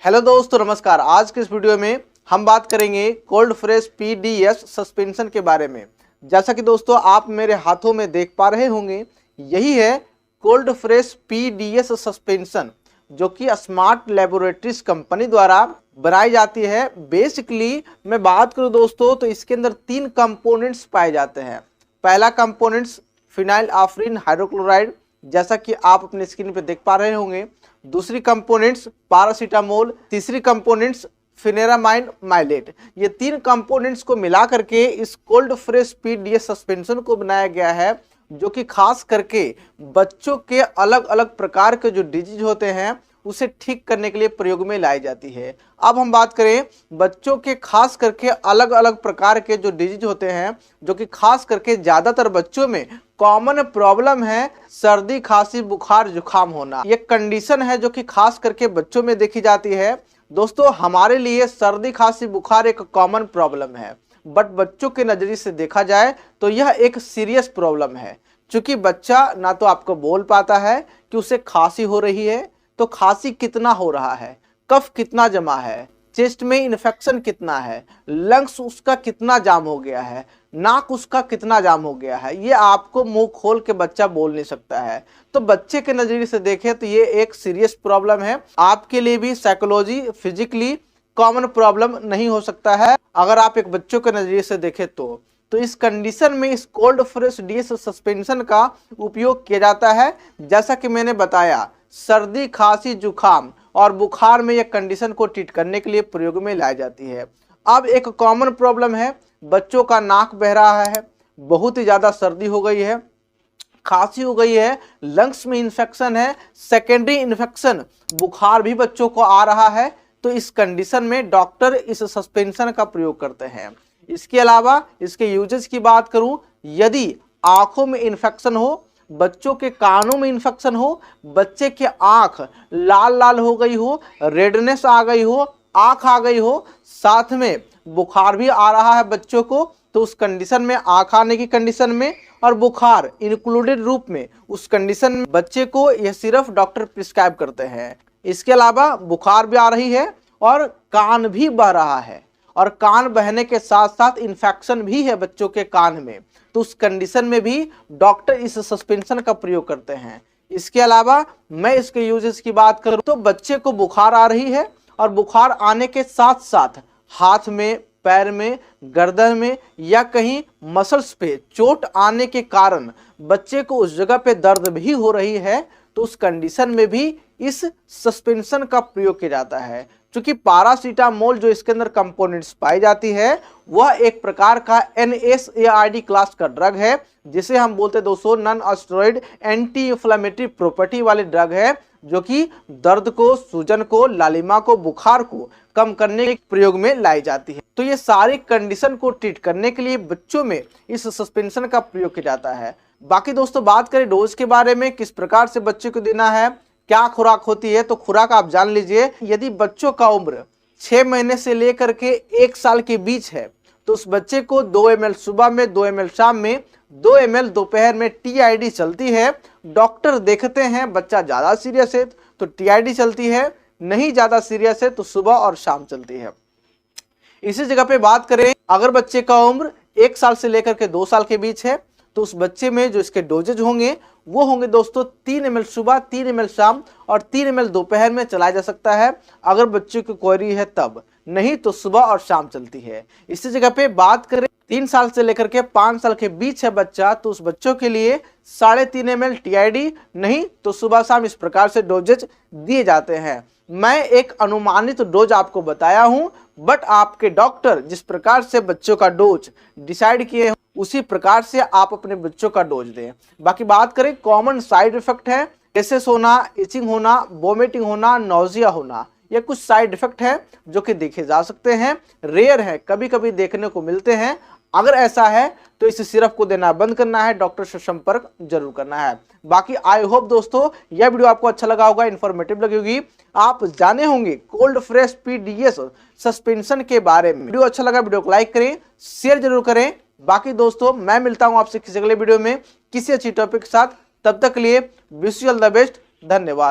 Hello दोस्तों, नमस्कार। आज के इस वीडियो में हम बात करेंगे कोल्ड फ्रेश पीडीएस सस्पेंशन के बारे में। जैसा कि दोस्तों आप मेरे हाथों में देख पा रहे होंगे, यही है कोल्ड फ्रेश पीडीएस सस्पेंशन, जो कि स्मार्ट लैबोरेटरीज कंपनी द्वारा बनाई जाती है। बेसिकली मैं बात करूं दोस्तों तो इसके अंदर 3 कंपोनेंट्स पाए जाते हैं। पहला कंपोनेंट्स फिनाइलआफ्रीन हाइड्रोक्लोराइड, जैसा कि आप अपने स्क्रीन पे देख पा रहे होंगे। दूसरी कंपोनेंट्स पैरासीटामोल, तीसरी कंपोनेंट्स फिनेरामाइन माइलेट। ये 3 कंपोनेंट्स को मिला करके इस कोल्ड फ्रेश पीडीएस सस्पेंशन को बनाया गया है, जो कि खास करके बच्चों के अलग अलग प्रकार के जो डिजीज होते हैं उसे ठीक करने के लिए प्रयोग में लाई जाती है। अब हम बात करें बच्चों के खास करके अलग अलग प्रकार के जो डिजीज होते हैं, जो कि खास करके ज़्यादातर बच्चों में कॉमन प्रॉब्लम है सर्दी, खांसी, बुखार, जुकाम होना। ये कंडीशन है जो कि खास करके बच्चों में देखी जाती है। दोस्तों हमारे लिए सर्दी, खांसी, बुखार एक कॉमन प्रॉब्लम है, बट बच्चों के नज़रिए से देखा जाए तो यह एक सीरियस प्रॉब्लम है। क्योंकि बच्चा ना तो आपको बोल पाता है कि उसे खांसी हो रही है, तो खांसी कितना हो रहा है, कफ कितना जमा है, चेस्ट में इन्फेक्शन कितना है, लंग्स उसका कितना जाम हो गया है, नाक उसका कितना जाम हो गया है, ये आपको मुंह खोल के बच्चा बोल नहीं सकता है। तो बच्चे के नजरिए से देखें तो ये एक सीरियस प्रॉब्लम है। आपके लिए भी साइकोलॉजी फिजिकली कॉमन प्रॉब्लम नहीं हो सकता है अगर आप एक बच्चों के नजरिए से देखें तो इस कंडीशन में इस कोल्ड फ्रेश डीएस सस्पेंशन का उपयोग किया जाता है। जैसा कि मैंने बताया, सर्दी, खांसी, जुकाम और बुखार में यह कंडीशन को ट्रीट करने के लिए प्रयोग में लाई जाती है। अब एक कॉमन प्रॉब्लम है, बच्चों का नाक बह रहा है, बहुत ही ज़्यादा सर्दी हो गई है, खांसी हो गई है, लंग्स में इन्फेक्शन है, सेकेंडरी इन्फेक्शन बुखार भी बच्चों को आ रहा है। तो इस कंडीशन में डॉक्टर इस सस्पेंशन का प्रयोग करते हैं। इसके अलावा इसके यूजेस की बात करूं, यदि आंखों में इन्फेक्शन हो, बच्चों के कानों में इन्फेक्शन हो, बच्चे के आंख लाल लाल हो गई हो, रेडनेस आ गई हो, आंख आ गई हो, साथ में बुखार भी आ रहा है बच्चों को, तो उस कंडीशन में, आंख आने की कंडीशन में और बुखार इंक्लूडेड रूप में, उस कंडीशन में बच्चे को यह सिर्फ डॉक्टर प्रिस्क्राइब करते हैं। इसके अलावा बुखार भी आ रही है और कान भी बह रहा है, और कान बहने के साथ साथ इन्फेक्शन भी है बच्चों के कान में, तो उस कंडीशन में भी डॉक्टर इस सस्पेंशन का प्रयोग करते हैं। इसके अलावा मैं इसके यूजेस की बात करूं तो बच्चे को बुखार आ रही है और बुखार आने के साथ साथ हाथ में, पैर में, गर्दन में या कहीं मसल्स पे चोट आने के कारण बच्चे को उस जगह पे दर्द भी हो रही है, तो उस कंडीशन में भी इस सस्पेंशन का प्रयोग किया जाता है। क्योंकि पैरासीटामोल जो इसके अंदर कंपोनेंट्स पाई जाती है वह एक प्रकार का NSAID क्लास का ड्रग है, जिसे हम बोलते हैं दोस्तों non steroid anti inflammatory property वाली ड्रग है, जो कि दर्द को, सूजन को, लालिमा को, बुखार को कम करने के प्रयोग में लाई जाती है। तो ये सारी कंडीशन को ट्रीट करने के लिए बच्चों में इस सस्पेंशन का प्रयोग किया जाता है। बाकी दोस्तों बात करें डोज के बारे में, किस प्रकार से बच्चे को देना है, क्या खुराक होती है, तो खुराक आप जान लीजिए। यदि बच्चों का उम्र 6 महीने से लेकर के 1 साल के बीच है तो उस बच्चे को 2 ml सुबह में, 2 ml शाम में, 2 ml दोपहर में TID चलती है। डॉक्टर देखते हैं बच्चा ज़्यादा सीरियस है तो TID चलती है, नहीं ज़्यादा सीरियस है तो सुबह और शाम चलती है। इसी जगह पे बात करें, अगर बच्चे का उम्र 1 साल से लेकर के 2 साल के बीच है तो उस बच्चे में जो इसके डोजेज होंगे वो होंगे दोस्तों 3 ml सुबह, 3 ml शाम और 3 ml दोपहर में चलाया जा सकता है अगर बच्चे की क्वेरी है तब, नहीं तो सुबह और शाम चलती है। इसी जगह पे बात करें 3 साल से लेकर के 5 साल के बीच है बच्चा, तो उस बच्चों के लिए 3.5 ml TID, नहीं तो सुबह शाम इस प्रकार से डोजेज दिए जाते हैं। मैं एक अनुमानित डोज आपको बताया हूं, बट आपके डॉक्टर जिस प्रकार से बच्चों का डोज डिसाइड किए उसी प्रकार से आप अपने बच्चों का डोज दें। बाकी बात करें कॉमन साइड इफेक्ट है, गैसेस होना, इचिंग होना, वोमिटिंग होना, नौजिया होना, ये कुछ साइड इफेक्ट है जो कि देखे जा सकते हैं, रेयर है, कभी कभी देखने को मिलते हैं। अगर ऐसा है तो इस सिरप को देना बंद करना है, डॉक्टर से संपर्क जरूर करना है। बाकी आई होप दोस्तों यह वीडियो आपको अच्छा लगा होगा, इन्फॉर्मेटिव लगी होगी, आप जाने होंगे कोल्ड फ्रेश पीडीएस सस्पेंशन के बारे में। वीडियो अच्छा लगा वीडियो को लाइक करें, शेयर जरूर करें। बाकी दोस्तों मैं मिलता हूं आपसे किसी अगले वीडियो में किसी अच्छी टॉपिक के साथ, तब तक के लिए wish you all the best, धन्यवाद।